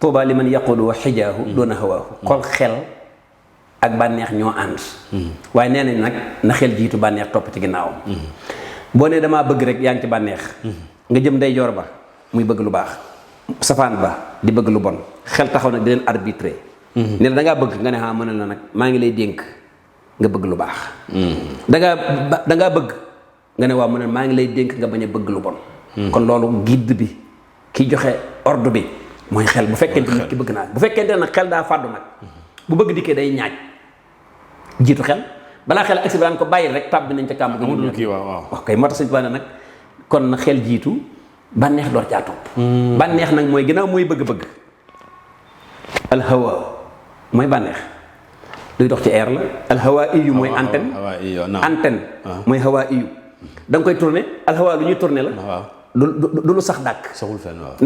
tuuba li man yaqudu wa xijaahu doona hawaahu xol xel ak bànneex ñoo ànd waaye nee nañ nag na xel jiitu bànneex topp ci ginnaawam boo nee damaa bëgg rek yaa ngi ci bànneex nga jëm ndeyjoor ba muy bëgg lu baax safaan ba di bëgg lu bon xel taxaw nag di leen arbitré ne la da ngaa bëgg nga ne ah mën na la nag maa ngi lay dénk nga bëgg lu baax da ngaa bëgg nga ne waaw mu ne maa ngi lay dénk nga bañ a bëgg lu bon kon loolu guide bi ki joxe ordre bi mooy xel bu fekkente nit ki bëgg naa bu fekkente nag xel daa fàddu nag bu bëgg dikkee day ñaaj jiitu xel balaa xel agsi bi daan ko bàyyi rek tàbbi nañ ca kàmb gi wax kay moo tax sëñ Tuubaa nag kon na xel jiitu bànneex door caa topp bànneex nag mooy ginnaaw mooy bëgg-bëgg alhawa mooy bànneex luy dox ci air la alhawa iyu mooy antenne mooy hawa iyu da nga koy tourné alhawa lu ñuy tourné la du lu sax dàkk saxul fenn waaw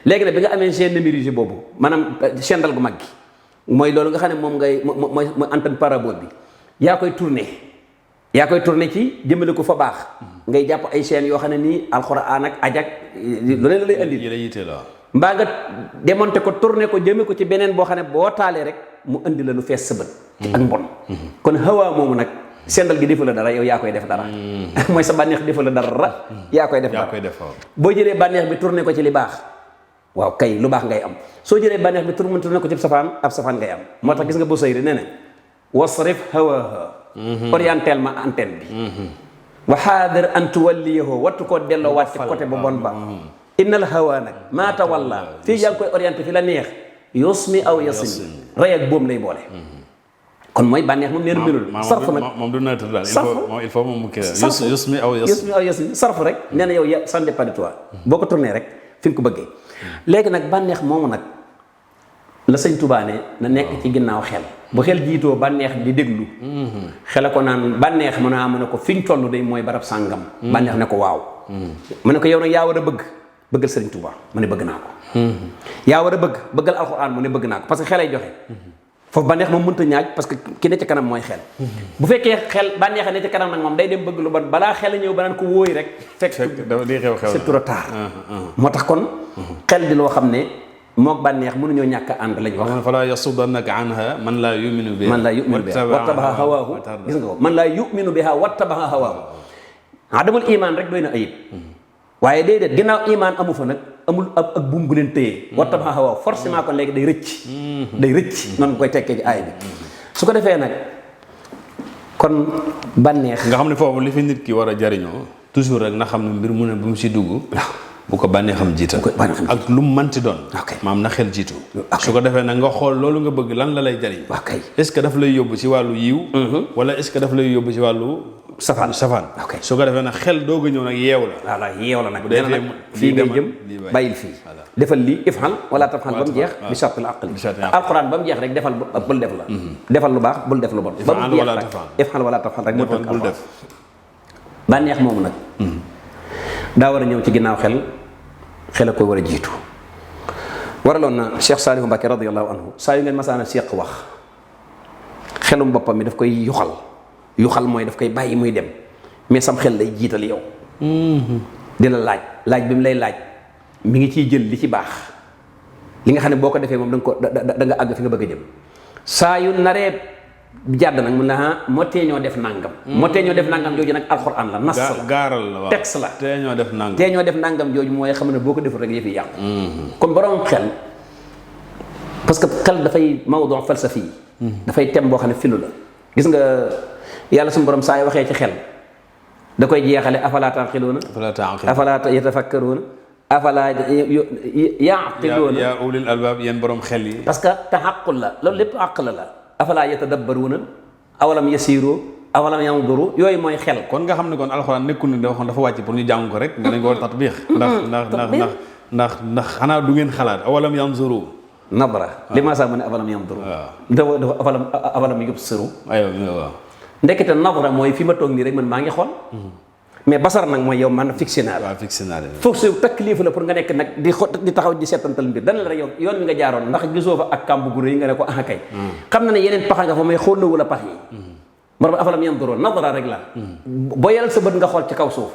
léegi nag bi nga amee chaîne numérique boobu maanaam chaîne dal gu mag gi mooy loolu nga xam ne moom ngay mooy antenne parabole bi yaa koy tourné ci jëmale ko fa baax ngay jàpp ay chaînes yoo xam ne nii alxuraan ak ajak lu ne la lay andi mbaa nga démonté ko tourné ko jëme ko ci beneen boo xam ne boo taalee rek mu andi la lu fees sa bët ci ak mbon kon hawa moomu nag sendal gi defu la dara yow yaa koy def dara mooy sa bànneex defu la dara yaa koy def dara boo jëlee bànneex bi tourné ko ci li baax waaw kay lu baax ngay am soo jëlee bànneex bi tourné ko ci safaan ab safaan ngay am moo tax gis nga bu sayri nee na wasrif hawaha orientel ma antenne bi wa xaadir an tuwalliyahu wattu koo delloo waat ci côté bu bon ba innal hawa nag maa tawalla fii yaa ngi koy orienté fi la neex yusmi aw yasim rey ak boom lay boole kon mooy bànneex moom nee na melul sarf nag moom du neutre daal il faut moom mu kii yusmi aw yasim sarf rek nee na yow ça dépend de toi boo ko tourné rek fi nga ko bëggee léegi nag bànneex moomu nag la sëñ Tuubaa ne na nekk ci ginnaaw xel bu xel jiitoo bànneex di déglu xel ko naan bànneex mu ne ko fi ñu toll day mooy barab sàngam bànneex ne ko waaw mu ne ko yow nag yaa war a bëggal sëriñ Tuubaa mu ne bëgg naa ko yaa war a bëggal alxuraan mu ne bëgg naa ko parce que xelay joxe foofu bànneex moom mënta ñaaj parce que ki ne ci kanam mooy xel bu fekkee xel bànneex ne ci kanam nag moom day dem bëgg lu bon balaa xel ñëw ba naan ko wóoy rek fekk c'est trop tard moo tax kon xel di loo xam ne mook bànneex mënuñoo ñàkk a ànd lañ wax fala yasudannaka anha man laa yuminu biha wattabaha hawaahu gis nga ko man laa yuminu biha wattabaha hawaahu adamul iman rek doy na ayib waaye déedéet ginnaaw iman amu fa nag amul ak buum bu leen téye wattabaha hawaahu forcément kon léegi day rëcc noonu nga koy tekkee ci aay bi su ko defee nag kon bànneex nga xam ne foofu li fi nit ki war a jariñoo toujours rek na xam ne mbir mu ne bu mu si dugg bu ko bànneexam jiital ak lu mu mënti doon maam na xel jiitu su ko defee nag nga xool loolu nga bëgg lan la lay jariñ est-ce que daf lay yóbbu ci wàllu yiw wala est-ce que daf lay yóbbu ci wàllu safaan su ko defee nag xel doog a ñëw nag yeew la nag fii ngay jëm bàyyil fii defal lii ifxal wala tafxal ba mu jeex bi shartil aqli alxuraan ba mu jeex rek defal bul def la defal lu baax bul def lu bon ba mu jeex rek ifxal wala tafxal rek moo tënk alxuraan bànneex moomu nag daa war a ñëw ci ginnaaw xel a koy war a jiitu waraloon na Cheikh Saalihu Mbacke radiyallahu anhu saa yu ngeen masaana seq wax xelum boppam mi daf koy yuxal mooy daf koy bàyyi muy dem mais sam xel lay jiital yow di la laaj bi mu lay laaj mi ngi ciy jël li ci baax li nga xam ne boo ko defee moom da nga àgg fi nga bëgg a jëm saa yu naree jàdd nag mun na moo tee ñoo def nangam jooju nag alxuraan la nas la gaaral la waaw texte la tee ñoo def nangam jooju mooy xam ne boo ko deful rek yëf yi yàqu kon borom xel parce que xel dafay mawdu falsafi dafay thème boo xam ne filu la gis nga yàlla suñu borom saa yu waxee ci xel da koy jeexale afalaa taaqiluuna afalaa yatafakkaruuna afalaa yaqiluuna yaa ulil albaab yéen borom xel yi parce que taxaqul la loolu lépp àq la afalaa yatadabbaruuna awalam yasiiru awalam yanzuru yooyu mooy xel kon nga xam ne kon alxuraan nekkul ne dafa wàcc pour ñu jàng ko rek nga dañ ko war a tatbiix ndax xanaa du ngeen xalaat awalam yanzuru nabra li ma sax mu ne awalam yanzuru dafa awalam yubsiru waaw ndekete nabra mooy fi ma toog nii rek man maa ngi xool mais basar nag mooy yow man fictionnel foofu su taklif la pour nga nekk nag di taxaw di seetantal mbir dana la rek yoon wi nga jaaroon ndax gisoo fa ak kàmb gu rëy nga ne ko kay xam na ne yeneen paxa nga fa may xool wala pax yi moo tax afalam yanzuru nadra rek la boo yàlla sa bët nga xool ci kaw suuf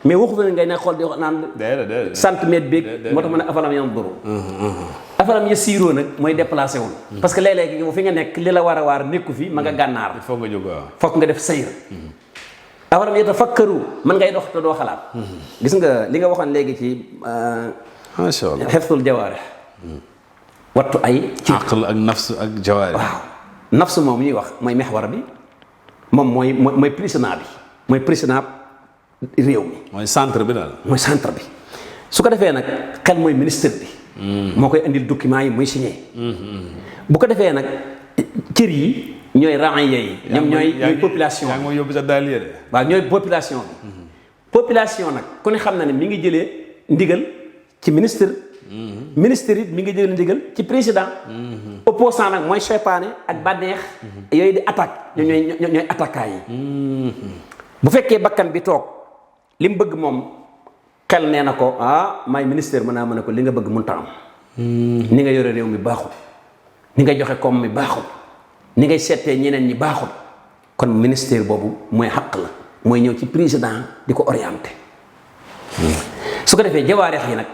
mais waxu fa ne ngay ne xool di wax naan centimètre bi moo tax ma ne afalam yanzuru afalam yasiiroo nag mooy déplacé wul parce que léeg-léeg fi nga nekk li la war a waar nekku fi ma nga gànnaar foog nga jóg waaw foog nga def sayr afalam yatafakkaru man ngay dox te doo xalaat gis nga li nga waxoon léegi ci masha Allah xeftul jawaarih wattu ay ci aql ak nafs ak jawaarih waaw nafs moom ñuy wax mooy mexwar bi moom mooy président bi mooy président réew mi mooy centre bi daal mooy centre bi su ko defee nag xel mooy ministre bi moo koy indil document yi muy signé bu ko defee nag cër yi ñooy raaya yi ñoom ñooy population yaa ngi mooy yóbbu sa daal yére waaw ñooy population bi population nag ku ne xam na ne mi ngi jëlee ndigal ci ministre ministre it mi ngi jëlee ndigal ci président opposant nag mooy seytaane ak bànneex yooyu di attaque ñooy attaquant yi bu fekkee bakkan bi toog li mu bëgg moom xel nee na ko maay ministère mën a ko li nga bëgg mun ta am ni nga yore réew mi baaxul ni nga joxe koom mi baaxul ni ngay seetee ñeneen ñi baaxul kon ministère boobu mooy xaq la mooy ñëw ci président di ko orienté su ko defee jawaareex yi nag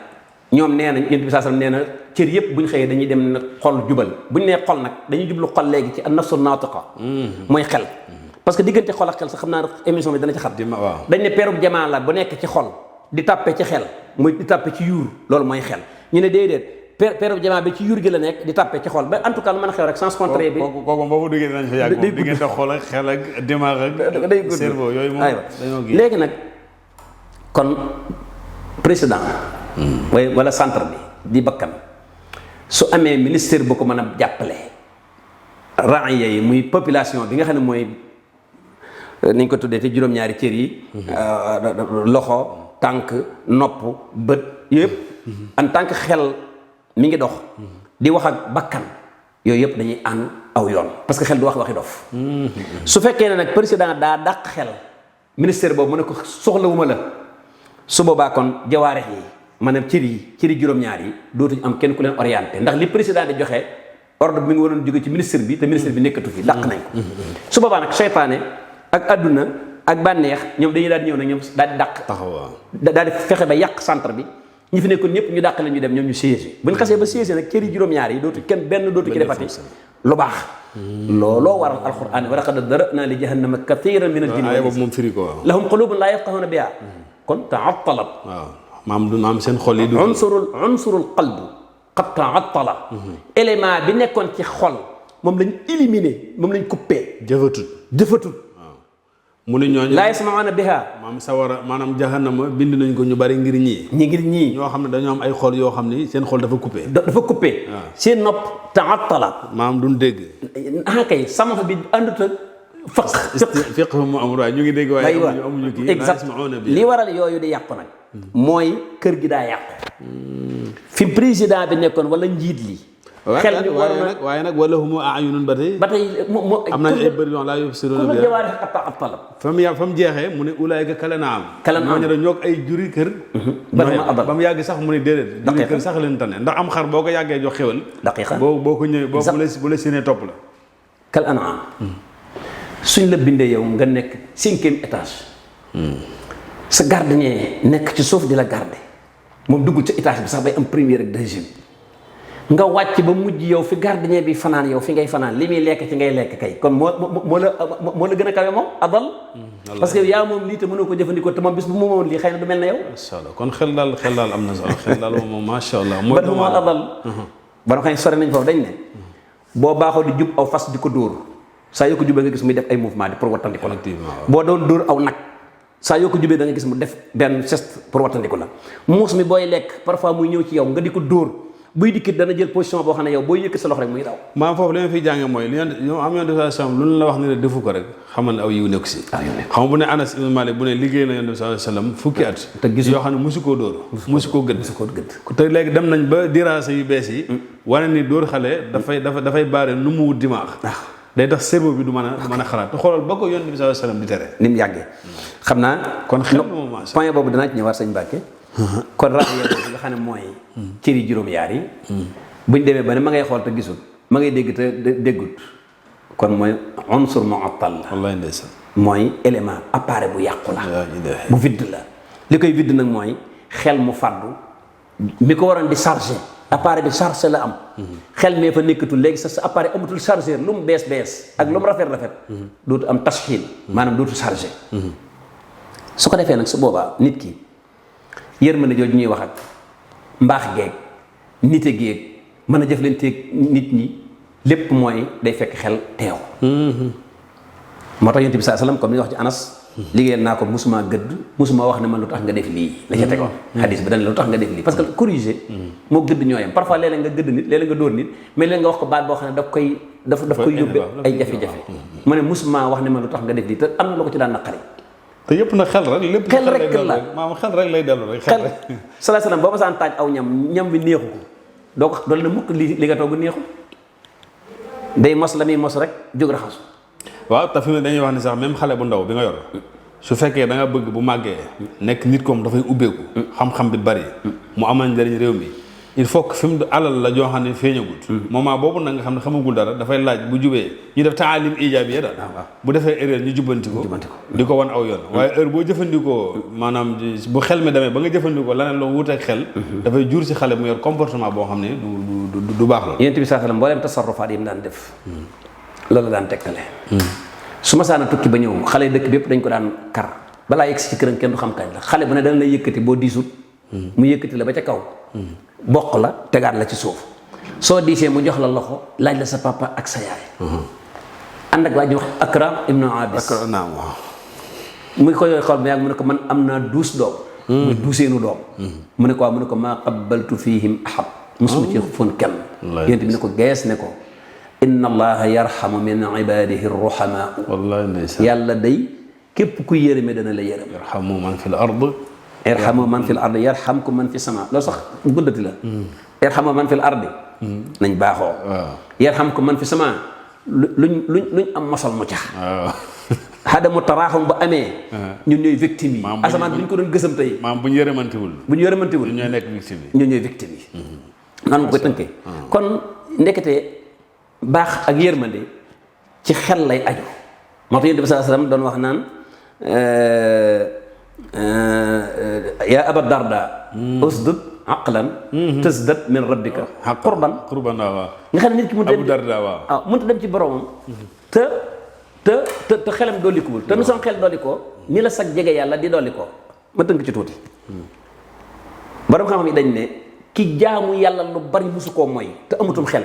ñoom nee nañ yonent bi saa sallam nee na cër yëpp bu ñu xëyee dañuy dem nag xol jubal bu ñu nee xol nag dañuy jublu xol léegi ci an-nafsu naatiqa mooy xel parce que diggante xol ak xel sax xam naa émission bi dana ci xam dañ ne peerub jamaa la bu nekk ci xol di tàppe ci xel muy di tàppe ci yuur loolu mooy xel ñu ne déedéet peerub jamaa bi ci yuur gi la nekk di tàppe ci xol ba en tout cas lu mën a xew rek sens contraire bi kooku boobu duggee dinañ fa yàgg moom diggante xol ak xel ak dimaag ak day gudd cerveau yooyu moom dañoo gi léegi nag kon président wala centre bi di bakkan su amee ministère bu ko mën a jàppale raaya yi muy population bi nga xam ne mooy niñ ko tuddee te juróom-ñaari cër yi loxo tànk nopp bët yëpp en tant que xel mi ngi dox di wax ak bakkan yooyu yëpp dañuy ànd aw yoon parce que xel du wax waxi dof su fekkee ne nag président daa dàq xel ministère boobu mu ne ko soxlawuma la su boobaa kon jawaarex yi maanaam cëri juróom-ñaar yi dootuñu am kenn ku leen orienté ndax li président di joxe ordre bi mi ngi waroon jóge ci ministre bi te ministre bi nekkatu fi dàq nañ ko su boobaa nag seytaane ak adduna ak bànneex ñoom dañuy daal di ñëw nag ñoom daal di dàq daal di fexe ba yàq centre bi ñi fi nekkoon ñëpp ñu dàq leen ñu dem ñoom ñu siégé bu ñu xasee ba siégé nag cëri juróom-ñaar yi dootu kenn benn dootu ci defati lu baax looloo waral alquran wa laqad dara'naa li jahannama kathiran min al-jinni wal insi lahum qulubun laa yafqahuuna bihaa kon ta'attalat maam seen xol yi du unsurul qalb qad ta'attala élément bi nekkoon ci xol moom lañ éliminé moom lañ coupé jëfatut mu ne ñooñu laa yasma'uuna bihaa maam sawara maanaam jahannama bind nañ ko ñu bari ngir ñii ñoo xam ne dañoo am ay xol yoo xam ni seen xol dafa coupé seen nopp ta'attala maam duñ dégg kay sama fa bi àndut ak fiq mu amul waaye ñu ngi dégg waaye amuñu kii exact li waral yooyu di yàqu nag mooy kër gi daa yàqu fi président bi nekkoon wala njiit li xel bi waaye nag wala humu a'yunun ba tey am nañ ay bëri yoon laa yubsiruuna bihaa jawaarih at-talab fa mu jeexee mu ne ulaa'ika kal-an'aam ñooñu da ñoo ay juri kër ba mu yàgg sax mu ne déedéet juri kër sax leen tane ndax am xar boo ko yàggee jox xéwal boo ko ñëwee bu la séenee topp la kal-an'aam suñ la bindee yow nga nekk 5e étage sa gardien nekk ci suuf di la garder moom duggul ca étage bi sax bay am première ak deuxième nga wàcc ba mujj yow fi gardien bi fanaan yow fi ngay fanaan li muy lekk ci ngay lekk kay kon moo la gën a kawe moom adal parce que yaa moom lii te mënoo ko jëfandikoo te moom bis bu mu moomoon lii xëy na du mel na yow macha allah kon xel daal am na solo xel daal moom macha allah ba moo adal ba nga xam ne sori nañ foofu dañ ne boo baaxoo di jub aw fas di ko dóor saa yoo ko jubee nga gis muy def ay mouvement di pour wattandi ko la boo doon dóor aw nag saa yoo ko jubee da nga gis mu def benn geste pour wattandi ko la muus mi booy lekk parfois muy ñëw ci yow nga di ko dóor buy dikkit dana jël position boo xam ne yow booy yëkk sa loxo rek muy daw maam foofu li ma fiy jànge mooy ñoom am yoon de lu la wax ne la defu ko rek xamal ne aw yiw nekku si xam bu ne Anas ibn Malik bu ne liggéey na yoon de sallam fukki at te gis yoo xam ne musu koo dóor musu koo gëdd te léegi dem nañ ba diraasa yu bees yi wane ni dóor xale dafay baare nu mu wut dimaax day tax cerveau bi du mën a xalaat te xoolal ba ko yonent bi sallallahu alayhi wasallam di tere ni mu yàggee xam naa kon xel moom point boobu danaa ci ñëwaat sëñ Mbàkke kon raaya boobu nga xam ne mooy cëri juróom-yaar yi buñ demee ba ne ma ngay xool te gisul ma ngay dégg te déggut kon mooy unsur mu'attal la wallaay ndeysaan mooy élément appareil bu yàqu la bu vide la li koy vidd nag mooy xel mu fàddu mi ko waroon di chargé appareil bi chargé la am xel mee fa nekkatul léegi sa appareil amatul chargeur lu mu bees ak lu mu rafet dootu am tashxiin maanaam dootu chargé su ko defee nag su boobaa nit ki yërmande jooju ñuy wax ak mbaax geeg nite geeg mën a jëflanteeg nit ñi lépp mooy day fekk xel teew moo tax yonent bi saa salaam comme ni wax ci Anas liggéeyal naa ko musuma gëdd musuma wax ne man lu tax nga def lii la ca tegoon hadis bi dañ la lu tax nga def lii parce que corriger moo gëdd ñooyam parfois léeg-léeg nga gëdd nit léeg-léeg nga dóor nit mais léeg nga wax ko baat boo xam ne daf koy yóbbe ay jafe-jafe mu ne musuma wax ne man lu tax nga def lii te am na lu ko ci daan naqari te yëpp na xel rek lépp xel rek la maam xel rek lay dellu rek xel salaa salaam boo ma saan taaj aw ñam bi neexu ko doo ko doole na mukk li nga togg neexu day mos la muy mos rek jóg raxasu waaw te fi mu ne dañuy wax ni sax même xale bu ndaw bi nga yor su fekkee da nga bëgg bu màggee nekk nit koom dafay ubbeeku xam-xam bi bari mu amal njëriñ réew mi il faut que fi mu alal la joo xam ne feeñagut moment boobu nag nga xam ne xamagul dara dafay laaj bu jubee ñu def taalim ijaabiya daal bu defee erreur ñu jubbanti ko di ko wan aw yoon waaye heure boo jëfandikoo maanaam bu xel mi demee ba nga jëfandikoo laneen loo wuteeg xel dafay jur si xale mu yor comportement boo xam ne du baax la yonent bi saa sallam mbooleem tasarrufaat yi mu daan def loolu daan tegtale su ma saana tukki ba ñëw xale yi dëkk bépp dañ ko daan kar balaa yegg si ci këram kenn du xam kañ la xale bu ne dana lay yëkkati boo diisut mu yëkkati la ba ca kaw bokk la tegaat la ci suuf soo diisee mu jox la loxo laaj la sa papa ak sa yaay ànd ak waa ji wax Akram ibnu Abis muy ko yooyu xool ba yàgg mu ne ko man am naa 12 doom muy 12eenu doom mu ne ko waaw mu ne ko maa qabbaltu fihim ahad mosuma ci fon kenn yént bi ne ko gees ne ko inna allaha yarhamu min ibadihi ruhamaa wallahi ndeysaan yàlla day képp ku yërëme dana la yërëm yarhamu man fil ard yarhamu man fil ard yarhamkum man fi sama loolu sax guddati la yarhamu man fil ardi nañ baaxoo yarhamkum man fi sama luñ am mosal mu cax xadamu taraaxum bu amee ñun ñooy victime yi asamaan bu ñu ko doon gësam tey maam bu ñu yërëmantewul ñooy nekk victime yi ñun ñooy victime yi noonu nga koy tënkee kon ndekete baax ak yërmande ci xel lay aju moo tax yonent bi saa sallam doon wax naan yaa aba darda usdud aqlan tasdad min rabbika qurban waaw nga xam ne nit ki mënut Abu Darda waaw mënut dem ci boromam te xelam dollikuwul te nu son xel dollikoo ni la sag jege yàlla di dollikoo ma tënk ci tuuti borom xam-xam yi dañ ne ki jaamu yàlla lu bari musu koo mooy te amutum xel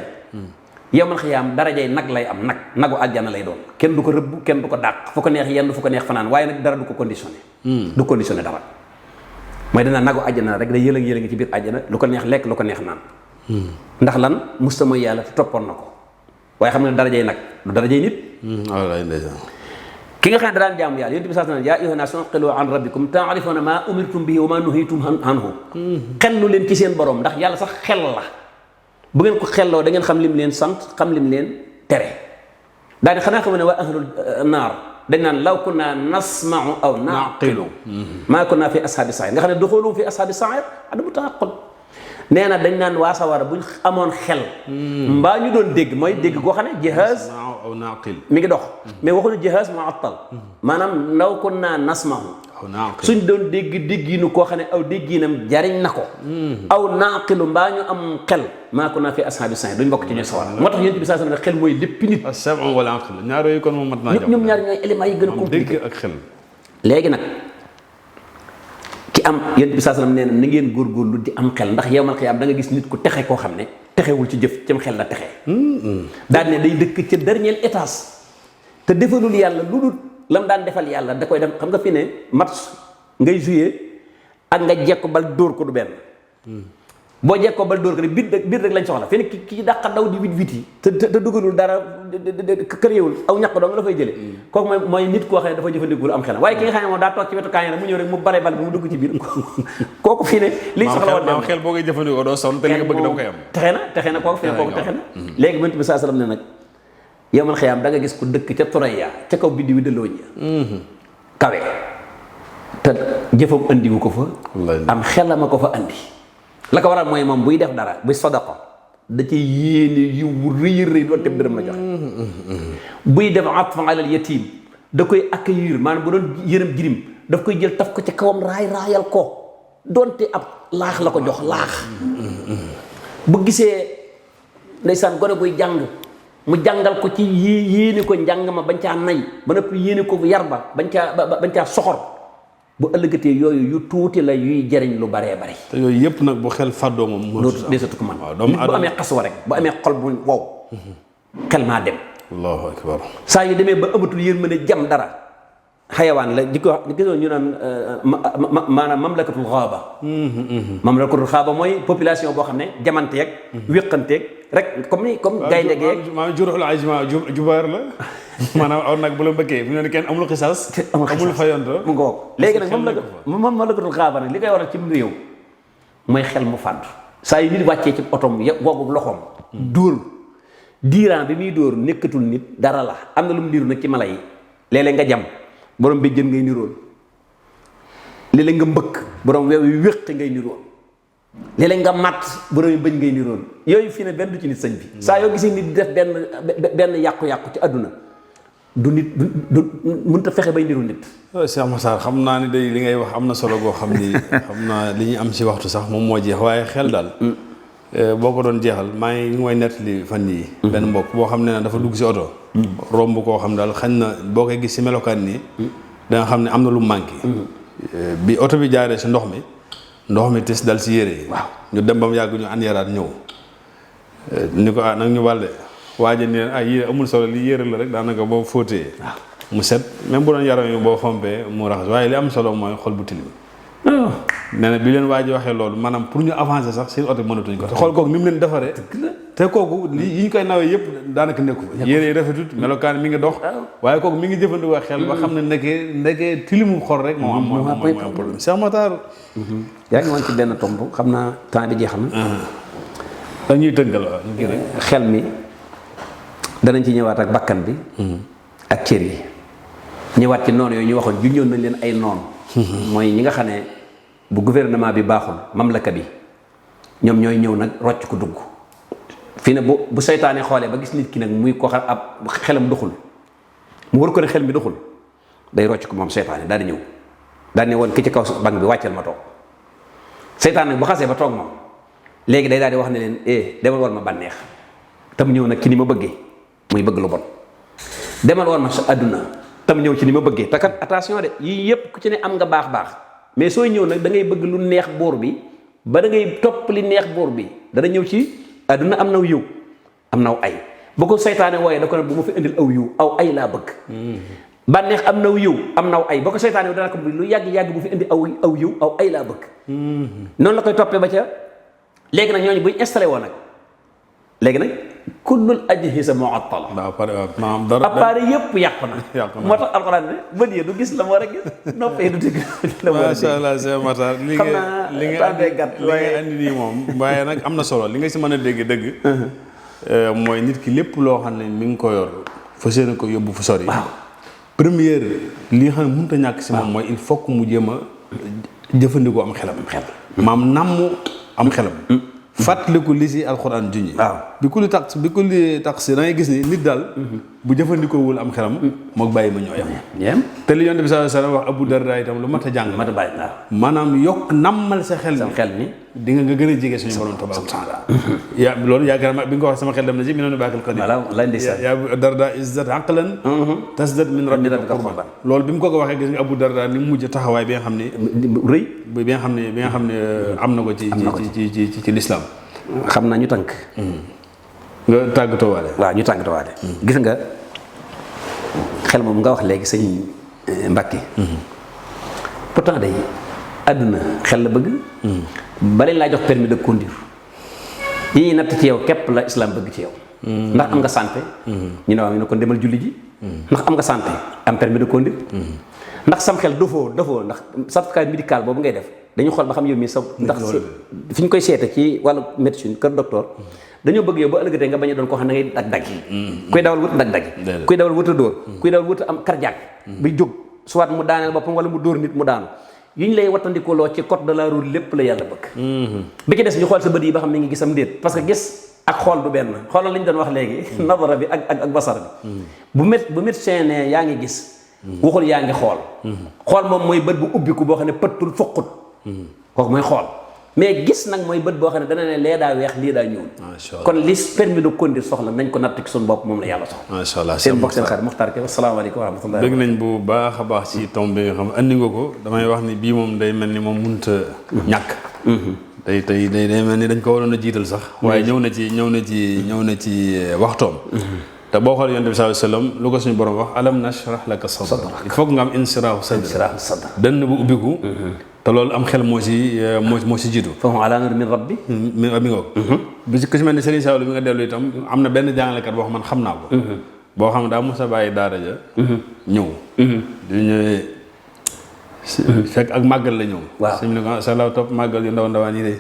yow man xiyaam darajay nag lay am nagu aljana lay doon kenn du ko rëbb kenn du ko dàq fu ko neex yenn fu ko neex fanaan waaye nag dara du ko conditionné du conditionné dara mooy danaa nagu aljana rek day yëlëng ci biir aljana lu ko neex lekk lu ko neex naan ndax lan musta mooy yàlla te toppoon na ko waaye xam ne darajay nag du darajay nit ki nga xam ne daan jaamu yàlla yonent bi saa yaa ayyuhan naas iqilu an rabbikum ta'rifuna ma umirtum bihi wa ma nuhitum anhu xellu leen ci seen borom ndax yàlla sax xel la bu ngeen ko xelloo da ngeen xam lim leen sant xam lim leen tere daane xanaa xam ne waa ahlul naar dañ naan law kunna nasma'u aw naqilu maa kunna fi ashaabi sa'ir nga xam ne duxulu fi ashaabi sa'ir adamu taaqul nee na dañ naan waa sawara buñ amoon xel mbaa ñu doon dégg mooy dégg goo xam ne jihaaz aw naqil mi ngi dox mais waxuñu jihaaz mu'attal maanaam law kunna nasma'u suñ doon déggiinu koo xam ne aw déggiinam jariñ na ko aw naaqilu mbaa ñu am xel maa ko naa fi ashaabi sa'id duñ bokk ci ñu sawar moo tax yonent bi saa ne xel mooy lépp nit as-sam'u wal aql ñaar yooyu kon moom mat naa ñoom ñaar ñooy éléments yi gën a compliqué dégg ak xel léegi nag ki am yonent bi saa nee na na ngeen góorgóorlu di am xel ndax yawmal qiyaama da nga gis nit ku texe koo xam ne texewul ci jëf cam xel la texe daal ne day dëkk ca dernier étage te defalul yàlla lu dul lam daan defal yàlla da koy def xam nga fi ne match ngay joué ak nga jekko bal dóor ko du benn boo jekkoo bal dóor ko biir rek lañ soxla fi ne ki dàqa daw di wit yi te dugalul dara këréewul aw ñaq doo nga la fay jële kooku mooy nit koo xam ne dafa jëfandikul am xelam waaye ki nga xam ne moom daa toog ci wetu kaañ rek mu ñëw rek mu bale bal bi mu dugg ci biir kooku fii ne liñ soxla woon xel boo koy jëfandikoo doo sonn te li nga bëgg da koy am texe na kooku fi ne kooku texe na léegi Yonent bi sallam ne nag yawmal xiyaam da nga gis ku dëkk ca Turaya ca kaw biddi wi delloo ñi kawe te jëfam andiwu ko fa am xelama ko fa andi la ko waral mooy moom buy def dara buy sadaqa da ci yéene yu rëy doon teb dërëm la joxe buy def atfa alal yatim da koy accueillir maanaam bu doon yërëm jirim daf koy jël taf ko ci kawam raayal ko donte ab laax la ko jox laax bu gisee ndeysaan gone guy jàng mu jàngal ko ci yéene ko njàng ma bañ caa nay ba noppi yéene ko yar ba bañ caa soxor bu ëllëgatee yooyu yu tuuti la yuy jariñ lu baree bari. te yooyu yëpp nag bu xel fàddoo moom loolu desatu ko man nit bu amee xaswa rek bu amee xol bu wow xel maa dem. allahu akbar. saa yu demee ba amatul yërmande jam dara xayawaan la di ko gisoon ñu naan maanaam mamlakatul xaaba. mamlakatul xaaba mooy population boo xam ne jamanteeg wéqanteeg rek comme gaynde geeg maanaam juróol ajma jubaar la maanaam aw nag bu la bëggee bu ñu ne kenn amul xisaas amul fayonto mu ngoog léegi nag mamlakatul xaaba nag li koy waral ci réew mooy xel mu fàddu saa yu nit wàccee ci otom woogu loxoom dóor diiraan bi muy dóor nekkatul nit dara la am na lu mu diiru nag ci mala yi léeg-léeg nga jam borom bi jën ngay niroon léeg-léeg nga mbëkk borom weew yu wéq ngay niroon léeg-léeg nga matt borom yi bëñ ngay niroon yooyu fii ne benn du ci nit sëñ bi saa yoo gisee nit di def benn yàqu-yàqu ci àdduna du nit du mënut a fexe bay niru nit. Cheikh Massar xam naa ni day li ngay wax am na solo goo xam ni xam naa li ñuy am si waxtu sax moom moo jeex waaye xel daal boo ko doon jeexal maa ngi mooy nettali fan yii benn mbokk boo xam ne dafa dugg si oto romb koo xam daal xañ na boo koy gis si melokaan nii danga xam ne am na lu manqué bi oto bi jaaree si ndox mi tis dal si yére yi waaw ñu dem ba mu yàgg ñu an yaraat ñëw ni ko nag ñu balde waaja ni leen yére amul solo li yére la rek daanaka boo fóotee mu set même bu doon yaram yi boo fompee mu raxas waaye li am solo mooy xol bu tilim nee na bi leen waa ji waxee loolu maanaam pour ñu avancer sax seen oto mënatuñ ko te xool kooku ni mu leen defaree te kooku yi ñu koy nawee yëpp daanaka nekku yére yi rafetut melokaan mi ngi dox waaye kooku mi ngi jëfandikoo xel ba xam ne nekkee tilimu xol rek moo am problème Cheikh Matar yaa ngi woon ci benn tomb xam naa temps bi jeexal na dañuy tënkal xel mi danañ ci ñëwaat ak bakkan bi ak cër yi ñëwaat ci noonu yooyu ñu waxoon junjoon nañ leen ay noonu mooy ñi nga xam ne bu gouvernement bi baaxul mamlaka bi ñoom ñooy ñëw nag rocc ko dugg fii ne bu seytaane xoolee ba gis nit ki nag muy ko xam ab xelam doxul mu war ko ne xel mi doxul day rocc ko moom seytaane daal di ñëw daal ne woon ki ci kaw bank bi wàccal ma toog seytaane nag bu xasee ba toog moom léegi day daal di wax ne leen demal war ma bànneex tam ñëw nag ci ni ma bëggee muy bëgg lu bon demal war ma sa àdduna tam ñëw ci ni ma bëggee te kat attention de yii yëpp ku ci ne am nga baax mais sooy ñëw nag da ngay bëgg lu neex buur bi ba da ngay topp li neex buur bi dana ñëw ci àdduna am naw yiw am naw ay bu ko seytaane wooyee da ko ne bu ma fi indil aw yiw aw ay laa bëgg bànneex am naw yiw am naw ay ba ko seytaane dana ko lu yàgg bu fi indi aw yiw aw ay laa bëgg noonu la koy toppee ba ca léegi nag ñooñu buñ installé woon nag léegi nag kullul ajhisa mu'attala appareil yëpp yàqu na moo tax alxuraan ne bët yi du gis la mu war a gis noppee du dégg la mu war a dégg macha allah Cheikh Matar li nga andi nii moom waaye nag am na solo li nga si mën a dégg dëgg mooy nit ki lépp loo xam ne mi ngi ko yor fa séen ko yóbbu fu sori première li nga xam ne mënut a ñàkk si moom mooy il faut que mu jéem a jëfandikoo am xelam maam namm am xelam fàttaliku li si alxuraan junñi bi ku li tax si da ngay gis ni nit daal bu jëfandikoowul am xelam mook bàyyi ma ñoo yam te li yonent bi sallallahu alayhi wasallam wax Abu Darda itam lu mat a jàng maanaam yokk nammal sa xel mi di nga gën a jege suñu borom tabaaraka wa taala loolu yaakaar naa bi nga ko wax sama xel dem na ci mi noonu baaxal ko ya Abu Darda izzat aqlan tasdad min rabbika qurban loolu bi mu ko waxee gis nga Abu Darda ni mu mujj taxawaay bi nga xam ne rëy bi nga xam ne am na ko ci lislaam xam naa ñu tànk nga tàggatoo waale waaw ñu tàggatoo waale gis nga xel moom nga wax léegi sëñ Mbàkke pourtant day àdduna xel la bëgg bale laa jox permis de conduire yi ñuy natt ci yow képp la islam bëgg ci yow ndax am nga santé ñu ne waaw ñu ne kon demal julli ji ndax am nga santé am permis de conduire ndax sam xel dofoo ndax certificat médical boobu ngay def dañu xool ba xam yow mii sa ndax fi ñu koy seete ci wàllu médecine kër docteur dañoo bëgg yow ba ëllëgatee nga bañ a doon koo xam ne ngay dag-dag kuy dawal wut dag-dag kuy dawal wut a dóor kuy dawal wut a am cardiaque bi jóg soit mu daaneel boppam wala mu dóor nit mu daanu yi ñu lay wattandikuloo ci code de la route lépp la yàlla bëgg bi ci des ñu xool sa bët yi ba xam ne ngi gisam déet parce que gis ak xool du benn xoolal li ñu doon wax léegi nadara bi ak basar bi bu médecin ne yaa ngi gis waxul yaa ngi xool xool moom mooy bët bu ubbiku boo xam ne pëttul fuqut kooku mooy xool mais gis nag mooy bët boo xam ne dana ne lee daa weex lii daa ñuul kon li permis de conduire soxla nañ ko natt ci suñu bopp moom la yàlla soxla macha allah seen mbokk seen xarit Muxtaar Kebe asalaamaaleykum wa rahmatulah dégg nañ bu baax a baax ci tomb bi nga xam andi nga ko damay wax ni bii moom day mel ni moom mënut a ñàkk tey day mel ni dañ ko waroon a jiital sax waaye ñëw na ci waxtoom te boo xool yonent bi sallallahu alayhi wasallam lu ko suñu borom wax alam nashrah laka sadrak il faut que nga am insiraahu sadr dënn bu ubbiku te loolu am xel moo si jiitu fahum ala nur min rabbi mi ngoog bi si ku si mel ni Serigne Saliou bi nga dellu itam am na benn jàngalekat boo xam man xam naa ko boo xam ne daa mos a bàyyi daara ja ñëw di ñëwee fekk ak màggal la ñëw suñu ne ko sa law topp màggal yu ndaw ndawaan yi de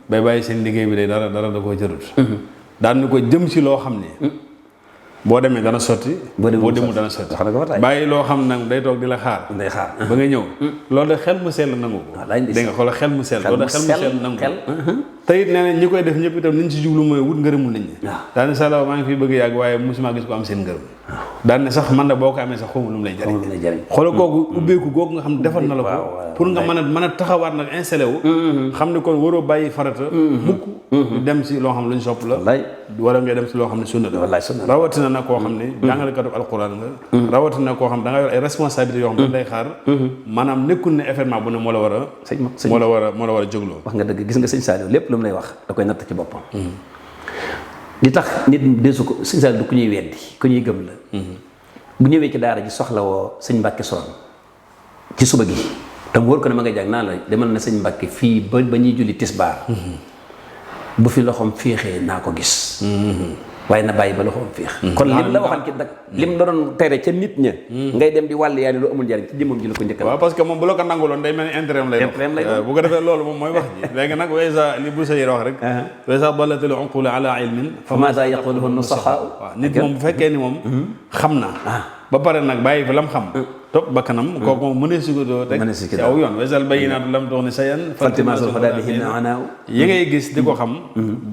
bay bàyyi seen liggéey bi day dara da koo jërut daan ni ko jëm si loo xam ne boo demee dana sotti boo demul dana sotti bàyyi loo xam nag day toog di la xaar ba nga ñëw loolu de xel mu sell nangu ko dégg nga xoolal xel mu sell loolu de xel mu sell nangu ko te it nee na ñi koy def ñëpp itam li ñu si jublu mooy wut ngërëmul nit ñi daane salaw maa ngi fi bëgg yàgg waaye mosuma gis ko am seen ngërëm daan ne sax man da boo ko amee sax xawma lu mu lay jariñ xoolal kooku ubbeeku googu nga xam ne defal na la ko pour nga mën a taxawaat nag installé wu xam ne kon waroo bàyyi farata mukk dem si loo xam ne lu ñu sopp la wala ngay dem si loo xam ne sunna la rawatina nag koo xam ne jàngalekatu alquran nga rawatina koo xam da nga yor ay responsabilités yoo xam ne day xaar maanaam nekkul ne événement bu ne moo la war a jógloo wax nga dëgg gis nga sëñ Saliou lépp lu mu lay wax da koy natt ci boppam li tax nit desu ko sëñ Saliou du ku ñuy weddi ku ñuy gëm la bu ñëwee ci daara ji soxla woo sëñ Mbàkke Soron ci suba gi tam wóor ko ne ma ngay jàng naa la demal na sëñ Mbàkke fii ba ñuy julli tisbaar bu fi loxoom féexee naa ko gis waaye na bàyyi ba loxoom féex kon lim la waxal ci dak lim la doon tere ca nit ña ngay dem di wàll yaa ni lu amul njariñ ci jëmmam ji la ko njëkkal waaw parce que moom bu la ko nanguloon day mel ni intérêt lay bu ko defee loolu moom mooy wax ji léegi nag waysa li bu sa yër wax rek waysa dalatil uqulu ala ilmin fa maza yaquluhu nusaha waaw nit moom bu fekkee ni moom xam na ba pare nag bàyyi fi lam xam topp bakkanam kooku moom mënee sukkandiku teg ci aw yoon wesal bayyinaatu lam tughni shay'an faltimaasul hudaa bihinna anaaw yi ngay gis di ko xam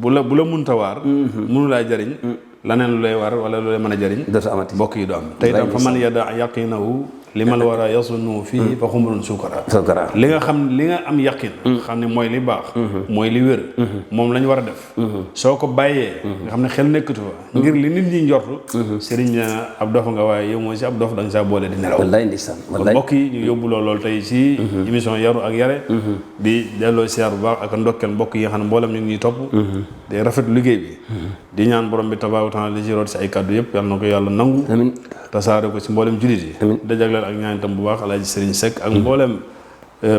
bu la munta waar mënu laa jariñ laneen lu lay war wala lu lay mën a jariñ dootu amati bokk yi du am te itam fa man yada yaqinahu li mal war a yasunnu fii fa xumrun sukara li nga am yaqin xam ne mooy li baax mooy li wér moom lañ war a def soo ko bàyyee nga xam ne xel nekkatu fa ngir li nit ñi njortu sëriñ ab dof nga waaye yow mooy si ab dof da nga saa boole di nelaw wallaay ndeysaan wallaay mbokk yi ñu yóbbu lool tey si émission yaru ak yare di delloo siyaar bu baax ak ndokkeel mbokk yi nga xam ne mboolem ñu ngi ñuy topp di rafet liggéey bi di ñaan borom bi tabaaraka taala li ci root si ay kàddu yëpp yàlla na ko yàlla nangu tasaare ko si mboolem jullit yi dajagleel ak ñaan itam bu baax Alaaji Serigne Seck ak mboolem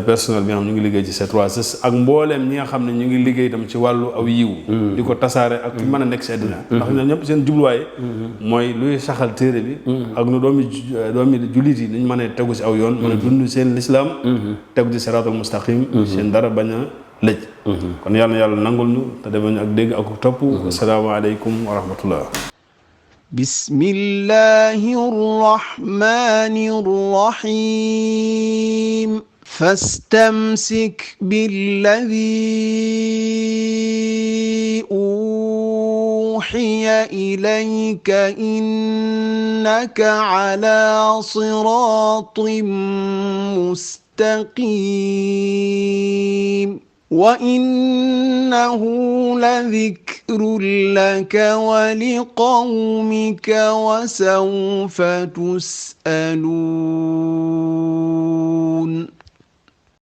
personnel bi nga xam ñu ngi liggéey ci C3S ak mboolem ñi nga xam ne ñu ngi liggéey itam ci wàllu aw yiw di ko tasaare ak mën a nekk si àddina ndax ñoom ñëpp seen jubluwaay mooy luy saxal téere bi ak nu doomi jullit yi niñ mën a tegu si aw yoon mën a dund seen lislaam tegu ci siraatal mustaqim seen dara bañ a lëj kon yàlla na yàlla nangul ñu te defañu ak dégg ak topp asalaamaaleykum wa rahmatullah بسم الله الرحمن الرحيم فاستمسك بالذي أوحي إليك إنك على صراط مستقيم وإنه لذكر لك ولقومك وسوف تسألون